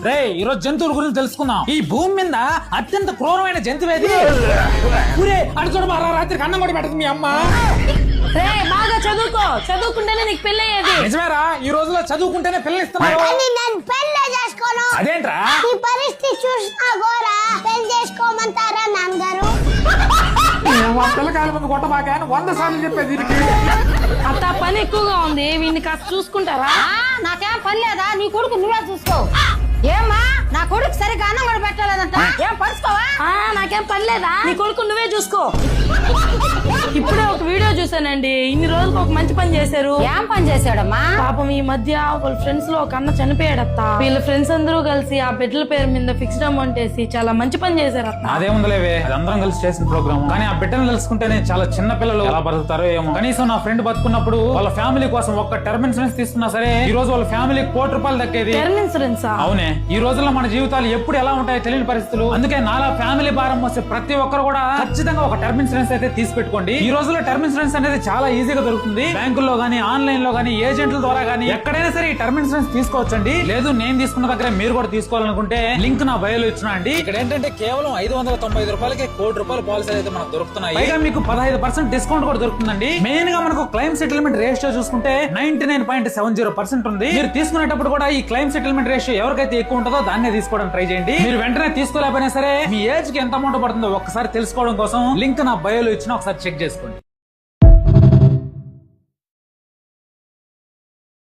రే ఈరోజు జంతువుల గురించి తెలుసుకుందాం. ఈ భూమి మీద అత్యంత క్రూరమైన జంతువేది? ఊరే అటు చూడ రాత్రికి అన్నం కూడా పెట్టదు మీ అమ్మ. రే బాగా చదువుకో, చదువుకుంటేనే నీకు పెళ్లి అయ్యేది. నిజమేరా, ఈ రోజుల్లో చదువుకుంటేనే పిల్లలు ఇస్తున్నారు. అదేంట్రా ఈ పరిస్థితి చూసినా కూడా పెళ్లి చేసుకోమంటారా నాన్నగారు? పిల్లకాయల ముందు కొట్టబాక 100 సార్లు చెప్పేది దీనికి. అత్త పని ఎక్కువగా ఉంది, వీడిని కాస్త చూసుకుంటారా? నాకేం పని లేదా, నీ కొడుకు నువ్వే చూసుకో. ఏమ్మా నా కొడుకు సరిగ్గా అన్నం కూడా పెట్టలేదంట, ఏం పరుచుకోవా? నాకేం పని లేదా, నీ కొడుకు నువ్వే చూసుకో. ఇప్పుడే ఒక వీడియో చూసానండి, ఇన్ని రోజులకు ఒక మంచి పని చేశారు. ఏం పని చేశాడమ్మా? పాపం ఈ మధ్య వాళ్ళ ఫ్రెండ్స్ లో ఒక అన్న చనిపోయాడత్త. వీళ్ళ ఫ్రెండ్స్ అందరూ కలిసి ఆ బెడ్ల పేరు మీద ఫిక్స్డ్ అమౌంట్ వేసి చాలా మంచి పని చేశారు అత్త. అదేముందిలేవే, అది అందరం కలిసి చేసిన ప్రోగ్రామ్. కానీ ఆ బిడ్డను తెలుసుకుంటేనే చాలా చిన్న పిల్లలు ఎలా బతుకుతారో ఏమో. కనీసం నా ఫ్రెండ్ బతుకున్నప్పుడు వాళ్ళ ఫ్యామిలీ కోసం ఒక్క టర్మ్ ఇన్సూరెన్స్ తీసుకున్నా సరే ఈ రోజు వాళ్ళ ఫ్యామిలీ ₹1,00,00,000 దక్కేది. Term insurance? అవునే, ఈ రోజుల్లో మన జీవితాలు ఎప్పుడు ఎలా ఉంటాయో తెలియని పరిస్థితులు. అందుకే నాలా ఫ్యామిలీ భారం వస్తే ప్రతి ఒక్కరు కూడా ఖచ్చితంగా ఒక టర్మ్ ఇన్సూరెన్స్ అయితే తీసి పెట్టుకోండి. ఈ రోజుల్లో టర్మ్ ఇన్సూరెన్స్ అనేది చాలా ఈజీగా దొరుకుతుంది. బ్యాంకుల్లో గానీ, ఆన్లైన్ లో గానీ, ఏజెంట్ల ద్వారా గానీ ఎక్కడైనా సరే ఈ టర్మ్ ఇన్సూరెన్స్ తీసుకోవచ్చండి. లేదు నేను తీసుకున్న దగ్గర మీరు కూడా తీసుకోవాలనుకుంటే లింక్ నా బయోలో ఇచ్చిన అండి. ఇక్కడ ఏంటంటే కేవలం ₹595కే ₹1,00,00,000 పాలసీలు అయితే మనకు దొరుకుతున్నాయి. పైగా మీకు 15% డిస్కౌంట్ కూడా దొరుకుతుందండి. మెయిన్ గా మనకు క్లైమ్ సెటిల్మెంట్ రేషియో చూసుకుంటే 99.70% ఉంది. మీరు తీసుకునేటప్పుడు కూడా ఈ క్లైమ్ సెటిల్మెంట్ రేషియో ఎవరికైతే ఎక్కువ ఉంటుందో దాన్నే తీసుకోవడం ట్రై చేయండి. మీరు వెంటనే తీసుకోలేకపోయినా సరే మీ ఏజ్ కి ఎంత అమౌంట్ పడుతుందో ఒక్కసారి తెలుసుకోవడం కోసం లింక్ నా బయోలో ఇచ్చిన ఒకసారి చెక్ చేసుకోండి.